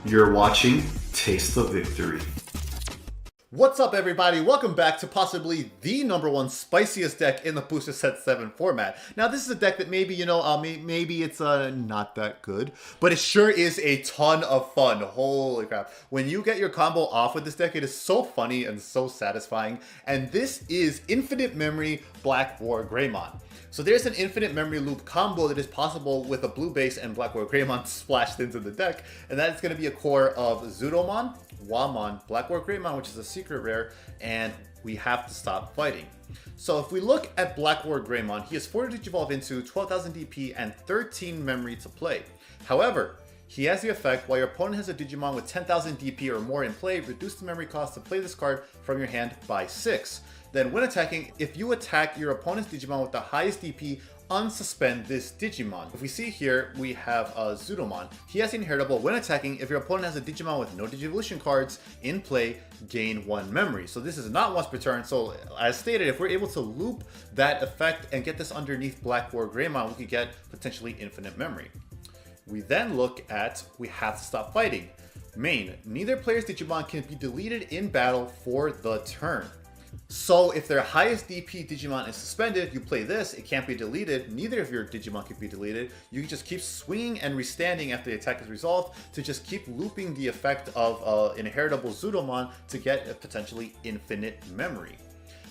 You're watching Taste of Victory. What's up, everybody? Welcome back to possibly the #1 spiciest deck in the Booster Set 7 format. Now, this is a deck that maybe, maybe it's not that good, but it sure is a ton of fun. Holy crap. When you get your combo off with this deck, it is so funny and so satisfying. And this is Infinite Memory BlackWarGreymon. So there's an infinite memory loop combo that is possible with a blue base and BlackWarGreymon splashed into the deck, and that is going to be a core of Zudomon, Whamon, BlackWarGreymon, which is a secret rare, and we have to stop fighting. So if we look at BlackWarGreymon, he has 4 to Digivolve into, 12,000 DP, and 13 memory to play. However, he has the effect, while your opponent has a Digimon with 10,000 DP or more in play, reduce the memory cost to play this card from your hand by 6. Then when attacking, if you attack your opponent's Digimon with the highest DP, unsuspend this Digimon. If we see here, we have Zudomon. He has the inheritable. When attacking, if your opponent has a Digimon with no Digivolution cards in play, gain 1 memory. So this is not once per turn. So as stated, if we're able to loop that effect and get this underneath BlackWarGreymon, we could get potentially infinite memory. We then look at, we have to stop fighting. Main, neither player's Digimon can be deleted in battle for the turn. So if their highest DP Digimon is suspended, you play this, it can't be deleted, neither of your Digimon can be deleted. You can just keep swinging and restanding after the attack is resolved to just keep looping the effect of inheritable Zudomon to get a potentially infinite memory.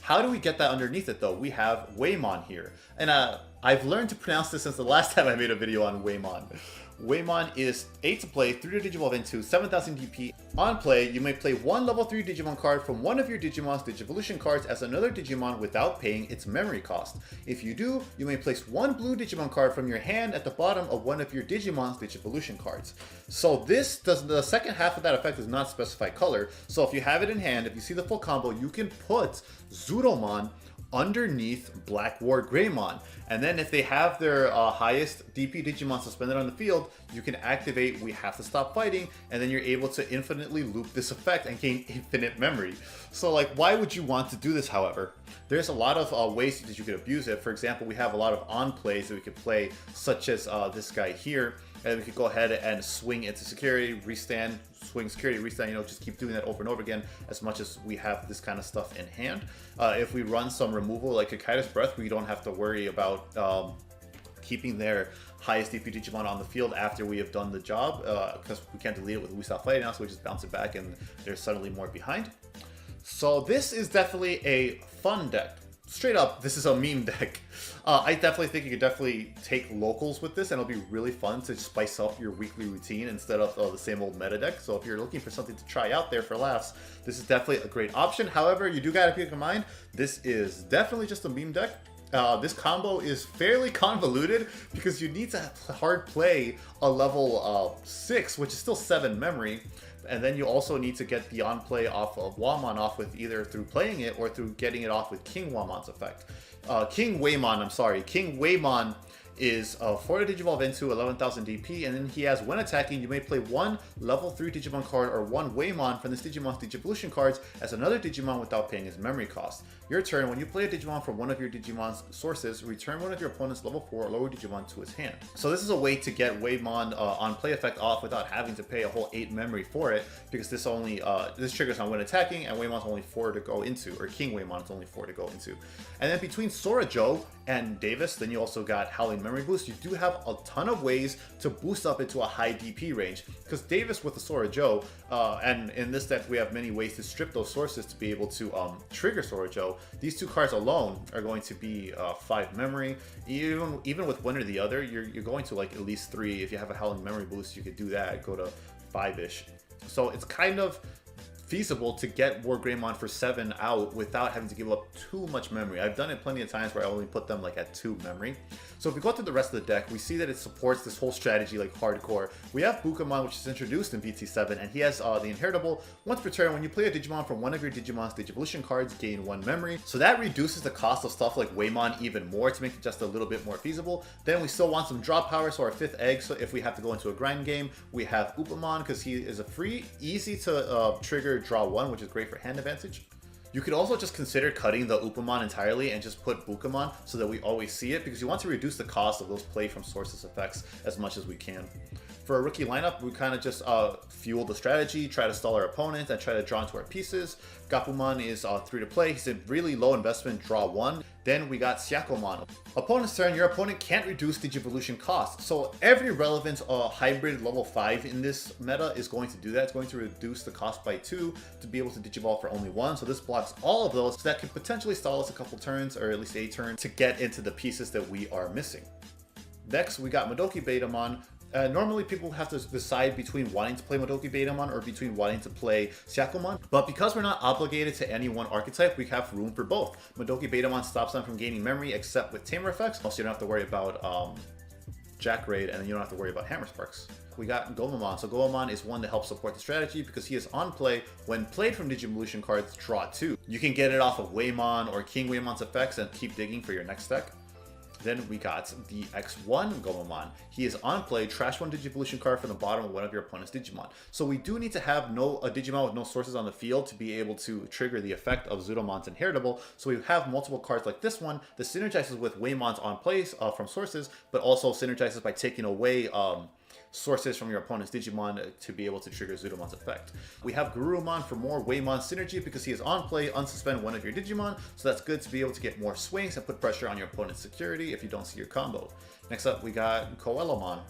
How do we get that underneath it though? We have Whamon here. And I've learned to pronounce this since the last time I made a video on Whamon. Whamon is 8 to play, 3 to Digivolve into, 7,000 DP. On play, you may play 1 level 3 Digimon card from one of your Digimon's Digivolution cards as another Digimon without paying its memory cost. If you do, you may place 1 blue Digimon card from your hand at the bottom of one of your Digimon's Digivolution cards. So the second half of that effect does not specify color. So if you have it in hand, if you see the full combo, you can put Zudomon underneath BlackWarGreymon. And then if they have their highest DP Digimon suspended on the field, you can activate We Have to Stop Fighting, and then you're able to infinitely loop this effect and gain infinite memory. So like, why would you want to do this, however? There's a lot of ways that you could abuse it. For example, we have a lot of on plays that we could play, such as this guy here. And we could go ahead and swing into security, restand, swing security, restand, just keep doing that over and over again as much as we have this kind of stuff in hand. If we run some removal like a Kido's Breath, we don't have to worry about keeping their highest DP Digimon on the field after we have done the job, because we can't delete it with We Stop Fighting now, so we just bounce it back and they're suddenly more behind. So this is definitely a fun deck. Straight up, this is a meme deck. I definitely think you could definitely take locals with this, and it'll be really fun to spice up your weekly routine instead of the same old meta deck. So if you're looking for something to try out there for laughs, this is definitely a great option. However, you do gotta keep in mind, this is definitely just a meme deck. This combo is fairly convoluted because you need to hard play a level 6, which is still 7 memory. And then you also need to get the on-play off of Whamon off with either through playing it or through getting it off with KingWhamon's effect. KingWhamon is 4 to Digivolve into, 11,000 DP, and then he has, when attacking, you may play 1 level 3 Digimon card or 1 Whamon from this Digimon's Digivolution cards as another Digimon without paying his memory cost. Your turn, when you play a Digimon from one of your Digimon's sources, return one of your opponent's level 4 or lower Digimon to his hand. So this is a way to get Whamon on play effect off without having to pay a whole 8 memory for it, because this only this triggers on when attacking, and Whamon's only 4 to go into, or KingWhamon is only 4 to go into. And then between Sora Joe and Davis, then you also got Howling memory boost. You do have a ton of ways to boost up into a high DP range, because Davis with the Sora Joe, and in this deck we have many ways to strip those sources to be able to trigger Sora Joe. These 2 cards alone are going to be 5 memory. Even with one or the other, you're going to like at least 3. If you have a Howling memory boost, you could do that, go to 5-ish. So it's kind of feasible to get WarGreymon for 7 out without having to give up too much memory. I've done it plenty of times where I only put them like at 2 memory. So if we go through the rest of the deck, we see that it supports this whole strategy like hardcore. We have Bukamon, which is introduced in BT7, and he has the inheritable. Once per turn, when you play a Digimon from one of your Digimon's Digivolution cards, gain 1 memory. So that reduces the cost of stuff like Whamon even more to make it just a little bit more feasible. Then we still want some draw power, so our 5th egg, so if we have to go into a grind game, we have Upamon, because he is a free, easy to trigger draw 1, which is great for hand advantage. You could also just consider cutting the Upamon entirely and just put Bukamon so that we always see it, because you want to reduce the cost of those play from sources effects as much as we can. For a rookie lineup, we kind of just fuel the strategy, try to stall our opponent, and try to draw into our pieces. Gabumon is 3 to play. He's a really low investment, draw 1. Then we got Syakomon. Opponent's turn, your opponent can't reduce Digivolution cost. So every relevant hybrid level 5 in this meta is going to do that. It's going to reduce the cost by 2 to be able to Digivolve for only 1. So this blocks all of those, so that can potentially stall us a couple turns, or at least a turn, to get into the pieces that we are missing. Next, we got ModokiBetamon. Normally people have to decide between wanting to play ModokiBetamon or between wanting to play Syakomon, but because we're not obligated to any one archetype, we have room for both. ModokiBetamon stops them from gaining memory except with Tamer effects, so you don't have to worry about Jack Raid, and then you don't have to worry about Hammer Sparks. We got Gomamon. So Gomamon is one to help support the strategy because he is on play. When played from Digivolution cards, draw 2. You can get it off of Whamon or KingWhamon's effects and keep digging for your next deck. Then we got the EX1 Gomamon. He is on play, trash 1 Digivolution card from the bottom of one of your opponent's Digimon. So we do need to have a Digimon with no sources on the field to be able to trigger the effect of Zudomon's Inheritable. So we have multiple cards like this one that synergizes with Waymon's on play from sources, but also synergizes by taking away sources from your opponent's Digimon to be able to trigger Zudomon's effect. We have Garurumon for more Whamon synergy because he is on play, unsuspend one of your Digimon, so that's good to be able to get more swings and put pressure on your opponent's security if you don't see your combo. Next up, we got Coelamon.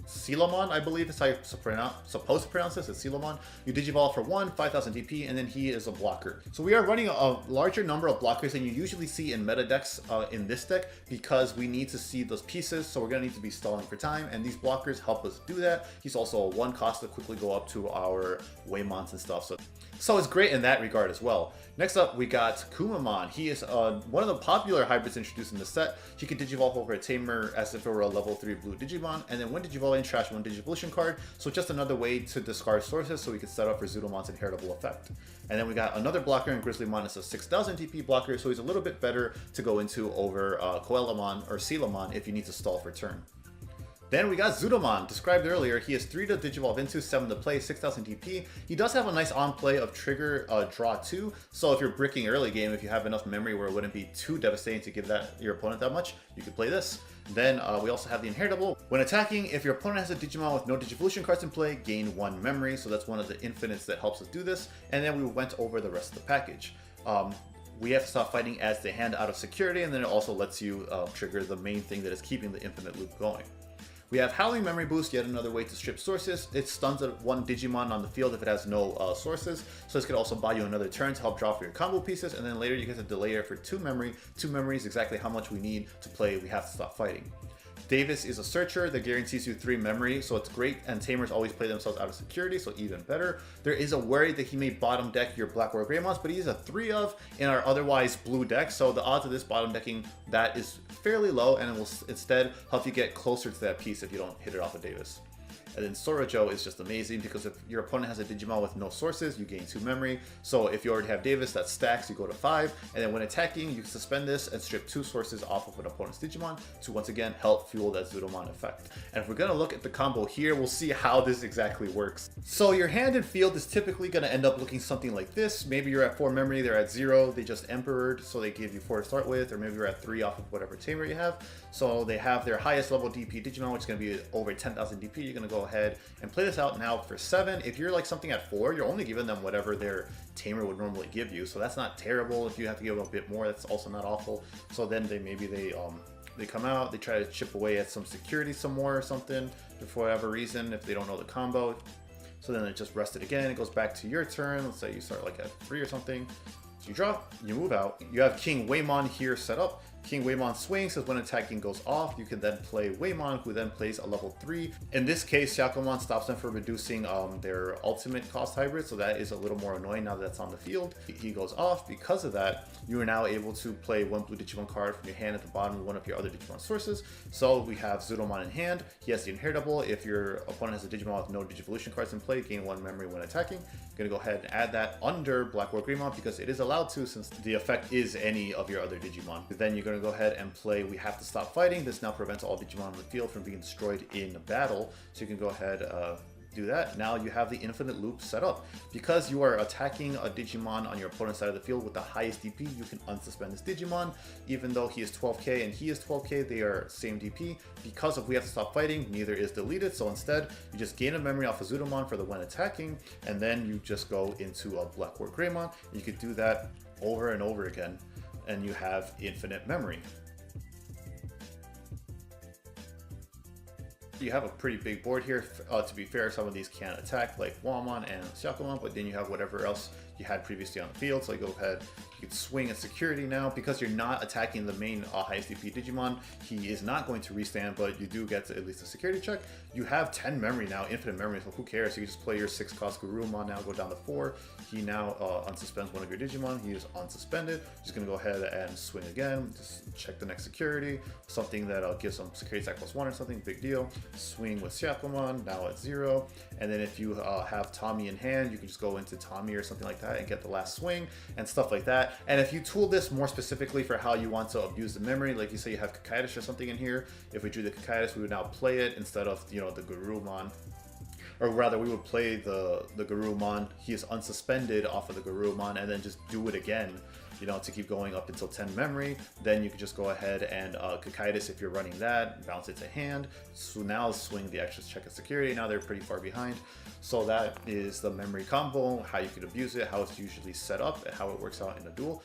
Syakomon, I believe is how you're supposed to pronounce this. It's Syakomon. You Digivolve for 1, 5000 DP, and then he is a blocker. So we are running a larger number of blockers than you usually see in meta decks in this deck because we need to see those pieces, so we're going to need to be stalling for time, and these blockers help us do that. He's also a 1 cost to quickly go up to our Waymons and stuff, so it's great in that regard as well. Next up, we got Kumamon. He is one of the popular hybrids introduced in the set. He can Digivolve over a Tamer as if it were a level 3 blue Digimon, and then when Digivolving, trash 1 Digivolution card, so just another way to discard sources so we can set up for Zudomon's Inheritable effect. And then we got another blocker in Grizzlymon. It's a 6000 DP blocker, so he's a little bit better to go into over Coelamon or Syakomon if you need to stall for turn. Then we got Zudomon, described earlier. He has 3 to Digivolve into, 7 to play, 6000 DP. He does have a nice on play of trigger draw 2, so if you're bricking early game, if you have enough memory where it wouldn't be too devastating to give your opponent that much, you could play this. Then we also have the Inheritable. When attacking, if your opponent has a Digimon with no Digivolution cards in play, gain 1 memory, so that's one of the infinites that helps us do this. And then we went over the rest of the package. We have to stop fighting as the hand out of security, and then it also lets you trigger the main thing that is keeping the infinite loop going. We have Howling Memory Boost, yet another way to strip sources. It stuns one Digimon on the field if it has no sources, so this could also buy you another turn to help draw for your combo pieces, and then later you get to delay it for 2 memory. 2 memory is exactly how much we need to play We Have to Stop Fighting. Davis is a searcher that guarantees you 3 memory, so it's great, and Tamers always play themselves out of security, so even better. There is a worry that he may bottom deck your BlackWarGreymons, but he's a 3 of in our otherwise blue deck, so the odds of this bottom decking that is fairly low, and it will instead help you get closer to that piece if you don't hit it off of Davis. And then Sorojo is just amazing because if your opponent has a Digimon with no sources, you gain 2 memory. So if you already have Davis, that stacks, you go to 5. And then when attacking, you can suspend this and strip 2 sources off of an opponent's Digimon to once again help fuel that Zudomon effect. And if we're going to look at the combo here, we'll see how this exactly works. So your hand and field is typically going to end up looking something like this. Maybe you're at 4 memory, they're at 0, they just Emperored, so they give you 4 to start with, or maybe you're at 3 off of whatever Tamer you have. So they have their highest level DP Digimon, which is going to be over 10,000 DP. You're going to go ahead and play this out now for 7. If you're like something at 4, you're only giving them whatever their Tamer would normally give you, so that's not terrible. If you have to give them a bit more, that's also not awful. So then they come out, they try to chip away at some security some more or something for whatever reason if they don't know the combo. So then it just rested again, it goes back to your turn. Let's say you start like at 3 or something. So you draw, you move out. You have KingWhamon here set up. KingWhamon swings, says when attacking goes off, you can then play Whamon, who then plays a level 3. In this case, Syakomon stops them from reducing their ultimate cost hybrid, so that is a little more annoying now that that's on the field. He goes off. Because of that, you are now able to play 1 blue Digimon card from your hand at the bottom of one of your other Digimon sources. So we have Zudomon in hand. He has the Inheritable. If your opponent has a Digimon with no Digivolution cards in play, gain 1 memory when attacking. I'm going to go ahead and add that under BlackWarGreymon because it is allowed to, since the effect is any of your other Digimon. Then you're going to go ahead and play We Have to Stop Fighting. This now prevents all Digimon on the field from being destroyed in battle. So you can go ahead, do that. Now you have the infinite loop set up. Because you are attacking a Digimon on your opponent's side of the field with the highest DP, you can unsuspend this Digimon. Even though he is 12k and he is 12k, they are same DP. Because of we have to stop fighting, neither is deleted. So instead, you just gain a memory off of Zudomon for the when attacking, and then you just go into a BlackWarGreymon. You could do that over and over again, and you have infinite memory. You have a pretty big board here. To be fair, some of these can't attack, like Whamon and Syakomon, but then you have whatever else you had previously on the field. So you go ahead, you can swing at security now. Because you're not attacking the main highest DP Digimon, he is not going to restand, but you do get to at least a security check. You have 10 memory now, infinite memory, so who cares? You can just play your 6 cost Garurumon now, go down to 4. He now unsuspends one of your Digimon. He is unsuspended. Just gonna go ahead and swing again. Just check the next security. Something that gives him security attack +1 or something, big deal. Swing with Syakomon, now at 0. And then if you have Tommy in hand, you can just go into Tommy or something like that and get the last swing and stuff like that. And if you tool this more specifically for how you want to abuse the memory, like you say you have Kakaitis or something in here, if we drew the Kakaitis, we would now play it instead of, you know, the Garurumon. Or rather, we would play the Garurumon. He is unsuspended off of the Garurumon, and then just do it again, you know, to keep going up until 10 memory. Then you could just go ahead and Kakaitis if you're running that, bounce it to hand. So now swing the extra check of security. Now they're pretty far behind. So that is the memory combo, how you can abuse it, how it's usually set up, and how it works out in a duel.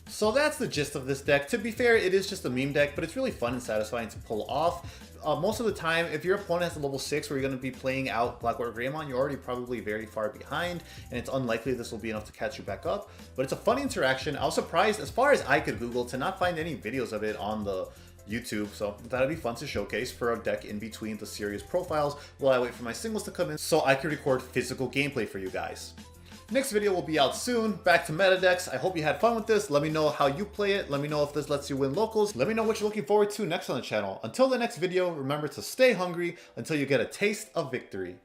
So that's the gist of this deck. To be fair, it is just a meme deck, but it's really fun and satisfying to pull off. Most of the time, if your opponent has a level 6 where you're going to be playing out BlackWarGreymon, you're already probably very far behind, and it's unlikely this will be enough to catch you back up. But it's a fun interaction. I was surprised, as far as I could Google, to not find any videos of it on the YouTube, so that'd be fun to showcase for a deck in between the series profiles while I wait for my singles to come in so I can record physical gameplay for you guys. Next video will be out soon. Back to meta decks. I hope you had fun with this. Let me know how you play it. Let me know if this lets you win locals. Let me know what you're looking forward to next on the channel. Until the next video, remember to stay hungry until you get a taste of victory.